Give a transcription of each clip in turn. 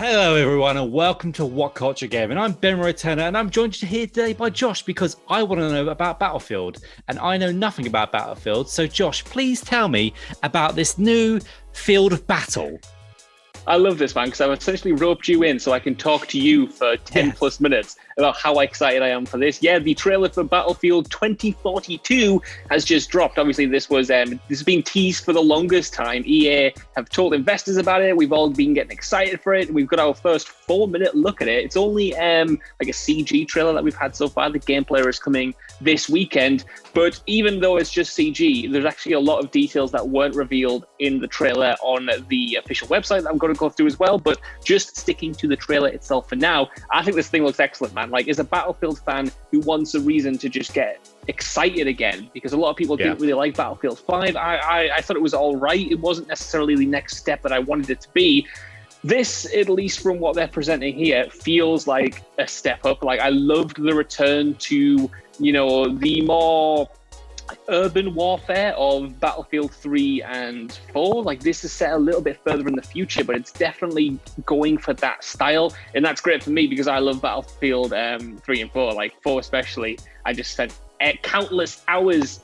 Hello, everyone, and welcome to WhatCulture Gaming. I'm Ben Roy Turner, and I'm joined here today by Josh because I want to know about Battlefield, and I know nothing about Battlefield. So, Josh, please tell me about this new field of battle. I love this, man, because I've essentially roped you in so I can talk to you for 10 plus minutes about how excited I am for this. Yeah, the trailer for Battlefield 2042 has just dropped. Obviously, this has been teased for the longest time. EA have told investors about it. We've all been getting excited for it. We've got our first 4-minute look at it. It's only like a CG trailer that we've had so far. The gameplay is coming this weekend. But even though it's just CG, there's actually a lot of details that weren't revealed in the trailer on the official website that I'm going to go through as well. But just sticking to the trailer itself for now, I think this thing looks excellent, man. Like, as a Battlefield fan who wants a reason to just get excited again, because a lot of people didn't really like Battlefield 5. I thought it was all right. It wasn't necessarily the next step that I wanted it to be. This, at least from what they're presenting here, feels like a step up. Like, I loved the return to, the more urban warfare of Battlefield 3 and 4. Like, this is set a little bit further in the future, but it's definitely going for that style. And that's great for me because I love Battlefield 3 and 4, like 4 especially. I just spent countless hours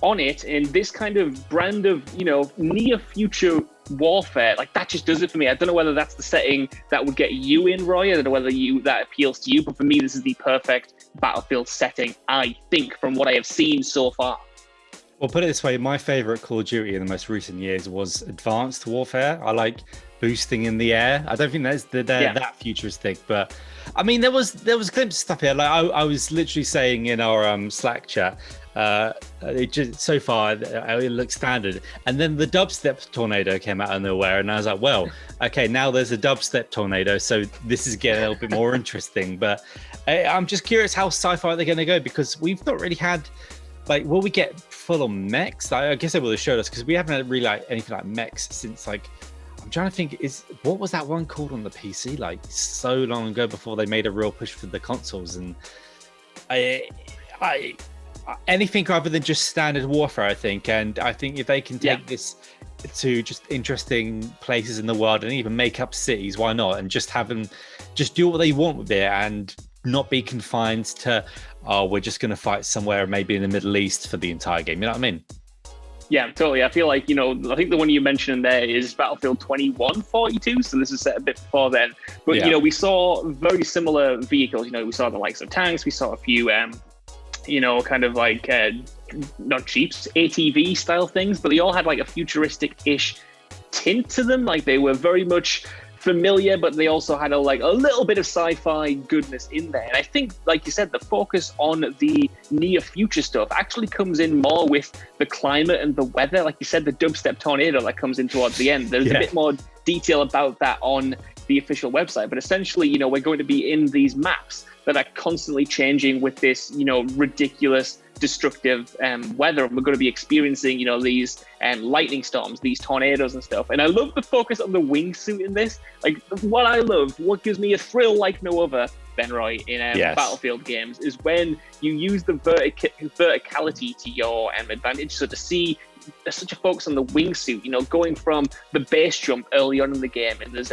on it, and this kind of brand of, near future warfare, like, that just does it for me. I don't know whether that's the setting that would get you in, Roy. I don't know whether that appeals to you, but for me, this is the perfect Battlefield setting, I think, from what I have seen so far. Well, put it this way, my favorite Call of Duty in the most recent years was Advanced Warfare. I like boosting in the air. I don't think that's that futuristic, but I mean, there was glimpses of stuff here. Like, I was literally saying in our Slack chat, it just so far it looks standard, and then the dubstep tornado came out of nowhere, and I was like, well, okay, now there's a dubstep tornado, so this is getting a little bit more interesting. But I'm just curious how sci-fi they're going to go, because we've not really had, like, will we get full on mechs? I guess they will have showed us, because we haven't had really like anything like mechs since, like, I'm trying to think, what was that one called on the PC, like, so long ago before they made a real push for the consoles. And I anything other than just standard warfare, I think. And I think if they can take this to just interesting places in the world and even make up cities, why not? And just have them just do what they want with it and not be confined to, we're just going to fight somewhere maybe in the Middle East for the entire game. You know what I mean? Yeah, totally. I feel like, I think the one you mentioned there is Battlefield 2142, so this is set a bit before then. But, we saw very similar vehicles. We saw the likes of tanks, we saw a few, kind of like, not Jeeps, ATV style things, but they all had like a futuristic-ish tint to them. Like, they were very much familiar, but they also had a little bit of sci-fi goodness in there. And I think, like you said, the focus on the near future stuff actually comes in more with the climate and the weather. Like you said, the dubstep tornado that comes in towards the end. There's a bit more detail about that on the official website. But essentially, we're going to be in these maps that are constantly changing with this, ridiculous, destructive weather. And we're going to be experiencing, these lightning storms, these tornadoes and stuff. And I love the focus on the wingsuit in this. Like, what gives me a thrill like no other, Ben Roy, in Battlefield games, is when you use the verticality to your advantage. So to see such a focus on the wingsuit, going from the base jump early on in the game, and there's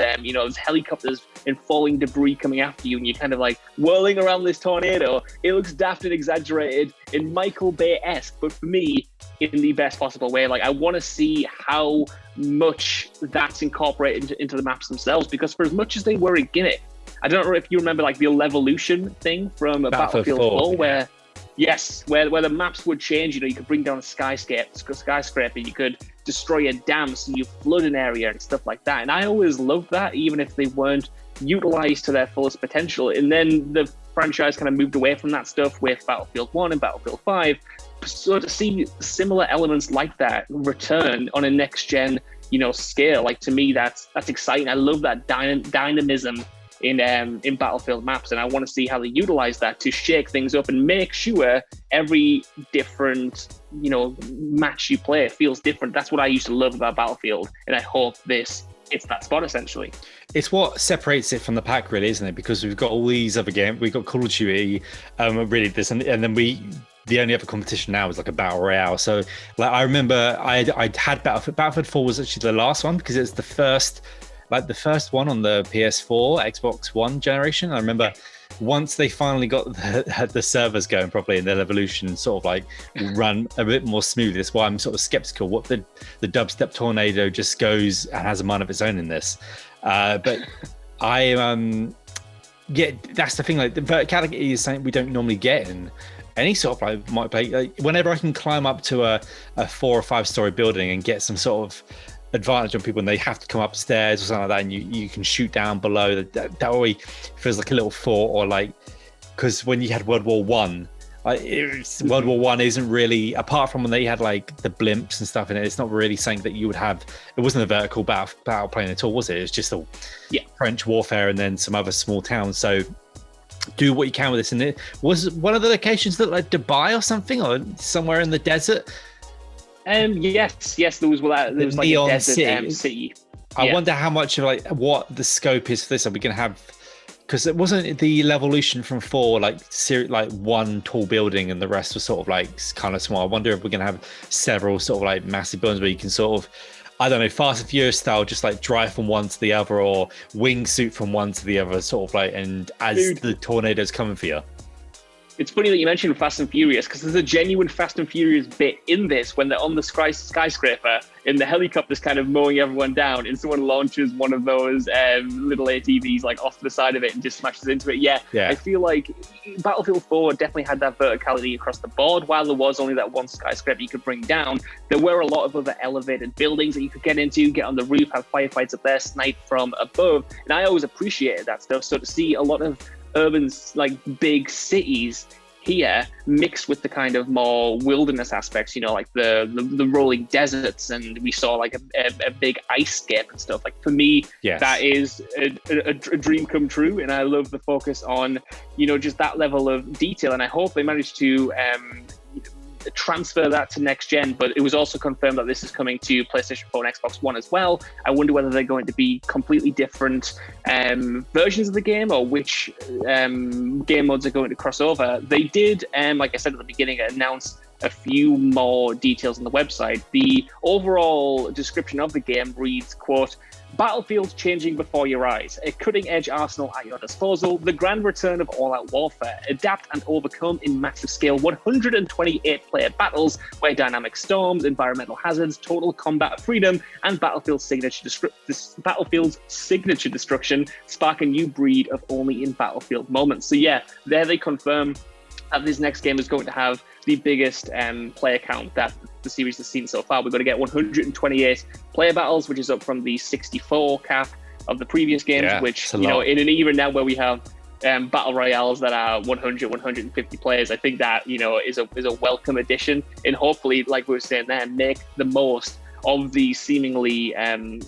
helicopters and falling debris coming after you, and you're kind of like whirling around this tornado. It looks daft and exaggerated and Michael Bay-esque, but for me, in the best possible way. Like, I want to see how much that's incorporated into the maps themselves, because for as much as they were a gimmick, I don't know if you remember like the Levolution thing from Battlefield 4, where where the maps would change. You could bring down a skyscraper, you could destroy a dam, so you flood an area and stuff like that. And I always loved that, even if they weren't utilized to their fullest potential. And then the franchise kind of moved away from that stuff with Battlefield 1 and Battlefield 5. So to see similar elements like that return on a next-gen, scale, like, to me, that's exciting. I love that dynamism in Battlefield maps, and I want to see how they utilize that to shake things up and make sure every different match you play feels different. That's what I used to love about Battlefield, and I hope this hits that spot. Essentially, it's what separates it from the pack, really, isn't it? Because we've got all these other games. We've got Call of Duty, really this, and then the only other competition now is like a battle royale. So, like, I remember I had Battlefield 4 was actually the last one, because it's the first like the first one on the PS4, Xbox One generation. I remember once they finally got the servers going properly and their evolution sort of like run a bit more smoothly. That's why I'm sort of skeptical. What the dubstep tornado just goes and has a mind of its own in this. But yeah, that's the thing. Like the verticality is something we don't normally get in any sort of like multiplayer. Like, whenever I can climb up to a 4 or 5 story building and get some sort of advantage on people and they have to come upstairs or something like that, and you can shoot down below, that always feels like a little thought. Or like, because when you had World War One, World War One isn't really, apart from when they had like the blimps and stuff in it, it's not really something that you would have. It wasn't a vertical battle plane at all, was it? It was just a French warfare and then some other small towns. So do what you can with this. And it was one of the locations that like Dubai or something, or somewhere in the desert. Yes, there was like a desert city. I wonder how much of like what the scope is for this. Are we going to have? Because it wasn't the evolution from 4 like one tall building and the rest was sort of like kind of small. I wonder if we're going to have several sort of like massive buildings where you can sort of, I don't know, Fast and Furious style, just like drive from one to the other, or wingsuit from one to the other, sort of like, and as the tornado's coming for you. It's funny that you mentioned Fast and Furious, because there's a genuine Fast and Furious bit in this when they're on the skyscraper and the helicopter's kind of mowing everyone down, and someone launches one of those little ATVs like off the side of it and just smashes into it. Yeah. I feel like Battlefield 4 definitely had that verticality across the board. While there was only that one skyscraper you could bring down, there were a lot of other elevated buildings that you could get into, get on the roof, have firefights up there, snipe from above. And I always appreciated that stuff. So to see a lot of urban, like big cities here mixed with the kind of more wilderness aspects, you know, like the rolling deserts, and we saw like a big ice scape and stuff. Like for me, that is a dream come true, and I love the focus on, you know, just that level of detail. And I hope they manage to transfer that to next gen. But it was also confirmed that this is coming to PlayStation 4 and Xbox One as well. I wonder whether they're going to be completely different versions of the game, or which game modes are going to cross over. They did, like I said at the beginning, announce a few more details on the website. The overall description of the game reads, quote, "Battlefield changing before your eyes, a cutting-edge arsenal at your disposal, the grand return of all-out warfare. Adapt and overcome in massive scale 128-player battles where dynamic storms, environmental hazards, total combat freedom, and Battlefield's signature destruction spark a new breed of only in Battlefield moments." So yeah, there they confirm that this next game is going to have the biggest player count that the series has seen so far. We're going to get 128 player battles, which is up from the 64 cap of the previous games, which, you know, in an era now where we have battle royales that are 100, 150 players, I think that, you know, is a welcome addition. And hopefully, like we were saying there, make the most of the seemingly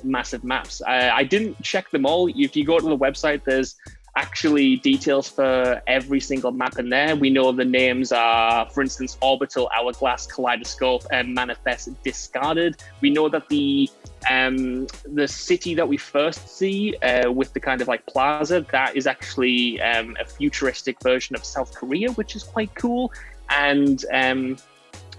massive maps. I didn't check them all. If you go to the website, there's actually details for every single map in there. We know the names are, for instance, Orbital, Hourglass, Kaleidoscope, and Manifest Discarded. We know that the city that we first see with the kind of like plaza, that is actually a futuristic version of South Korea, which is quite cool. And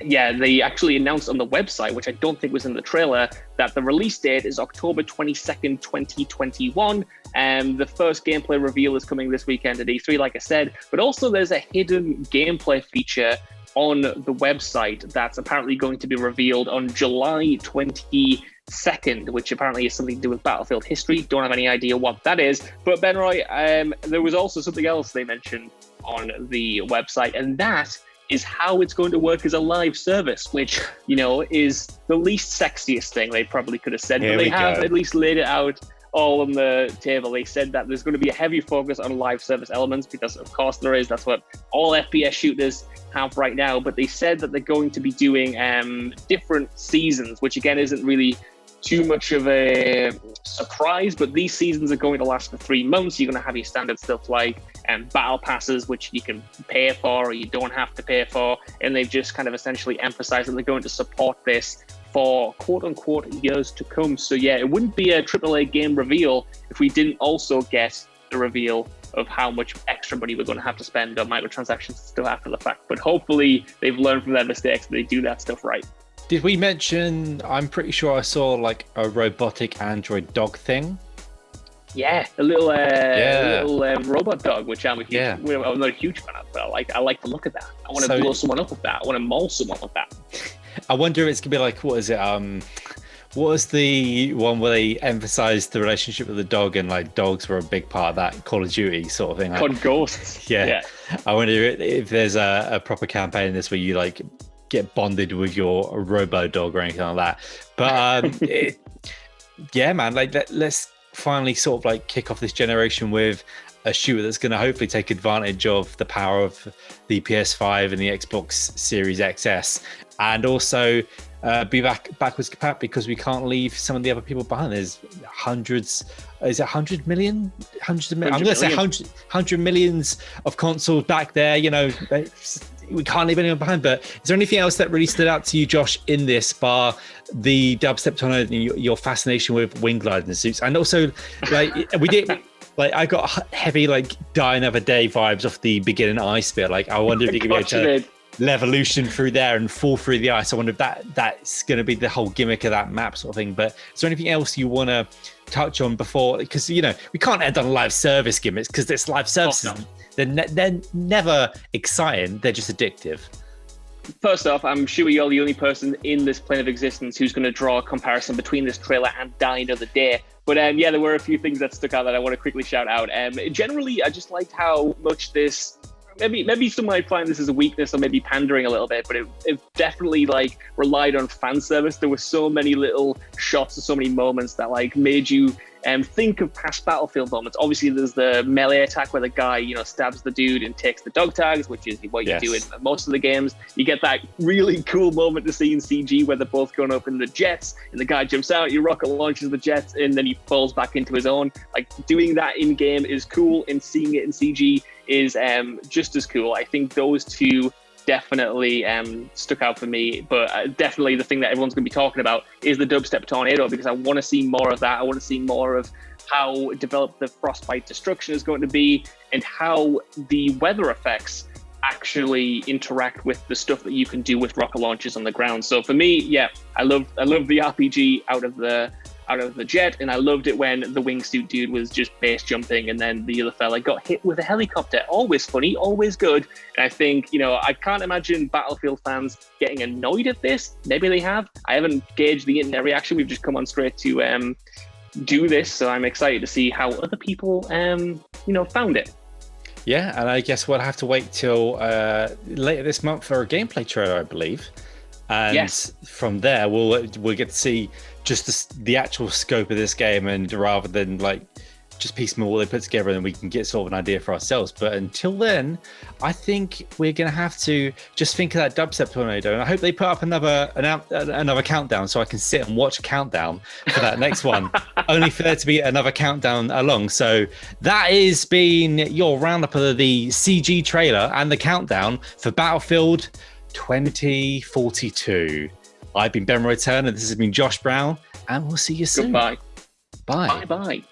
they actually announced on the website, which I don't think was in the trailer, that the release date is October 22nd, 2021. The first gameplay reveal is coming this weekend at E3, like I said, but also there's a hidden gameplay feature on the website that's apparently going to be revealed on July 22nd, which apparently is something to do with Battlefield history. Don't have any idea what that is. But Ben Roy, there was also something else they mentioned on the website, and that is how it's going to work as a live service, which, you know, is the least sexiest thing they probably could have said. But they have at least laid it out all on the table. They said that there's going to be a heavy focus on live service elements, because of course there is. That's what all FPS shooters have right now. But they said that they're going to be doing different seasons, which again isn't really too much of a surprise, but these seasons are going to last for 3 months. You're going to have your standard stuff like battle passes, which you can pay for or you don't have to pay for, and they've just kind of essentially emphasized that they're going to support this for quote-unquote years to come. So yeah, it wouldn't be a AAA game reveal if we didn't also get the reveal of how much extra money we're going to have to spend on microtransactions still after the fact. But hopefully they've learned from their mistakes and they do that stuff right. Did we mention, I'm pretty sure I saw like a robotic android dog thing. Yeah, a little robot dog, which I'm not a huge fan of, but I like the look of that. I want to blow someone up with that. I want to maul someone with that. I wonder if it's gonna be like, what is it? What was the one where they emphasized the relationship with the dog and like dogs were a big part of that Call of Duty sort of thing? Called Ghosts. Yeah. I wonder if there's a proper campaign in this where you like get bonded with your robo dog or anything like that. But yeah, man, like let's finally sort of like kick off this generation with a shooter that's going to hopefully take advantage of the power of the PS5 and the Xbox Series XS, and also be backwards compatible, because we can't leave some of the other people behind. There's hundreds, is it 100 million? Hundreds of millions. I'm going to say 100 millions of consoles back there. You know, we can't leave anyone behind. But is there anything else that really stood out to you, Josh, in this, bar the dubstep tornado and your fascination with wing gliding suits? And also, like, we did. Like, I got heavy, like, Die Another Day vibes off the beginning ice bit. Like, I wonder if you could be able to Levolution through there and fall through the ice. I wonder if that's going to be the whole gimmick of that map sort of thing. But is there anything else you want to touch on before? Because, you know, we can't end on live service gimmicks, because it's live services. They're never exciting. They're just addictive. First off, I'm sure you're the only person in this plane of existence who's going to draw a comparison between this trailer and Die Another Day. But yeah, there were a few things that stuck out that I want to quickly shout out. Generally, I just liked how much this, maybe some might find this as a weakness or maybe pandering a little bit, but it definitely like relied on fan service. There were so many little shots and so many moments that like made you think of past Battlefield moments. Obviously, there's the melee attack where the guy, you know, stabs the dude and takes the dog tags, which is what you do in most of the games. You get that really cool moment to see in CG where they're both going up in the jets and the guy jumps out, you rocket launches the jets, and then he falls back into his own. Like, doing that in game is cool, and seeing it in CG is just as cool. I think those two definitely stuck out for me, but definitely the thing that everyone's going to be talking about is the dubstep tornado, because I want to see more of that. I want to see more of how developed the frostbite destruction is going to be, and how the weather effects actually interact with the stuff that you can do with rocket launches on the ground. So for me, yeah, I love the RPG out of the jet, and I loved it when the wingsuit dude was just base jumping and then the other fella got hit with a helicopter. Always funny, always good. And I think, you know, I can't imagine Battlefield fans getting annoyed at this. Maybe they have. I haven't gauged the internet reaction. We've just come on straight to do this, so I'm excited to see how other people found it. Yeah, and I guess we'll have to wait till later this month for a gameplay trailer, I believe. And from there, we'll get to see just the actual scope of this game, and rather than like just piecemeal what they put together, and we can get sort of an idea for ourselves. But until then, I think we're going to have to just think of that dubstep tornado, and I hope they put up another countdown so I can sit and watch countdown for that next one, only for there to be another countdown along. So that has been your roundup of the CG trailer and the countdown for Battlefield 2042. I've been Ben Return, and this has been Josh Brown, and we'll see you soon. Goodbye. Bye. Bye.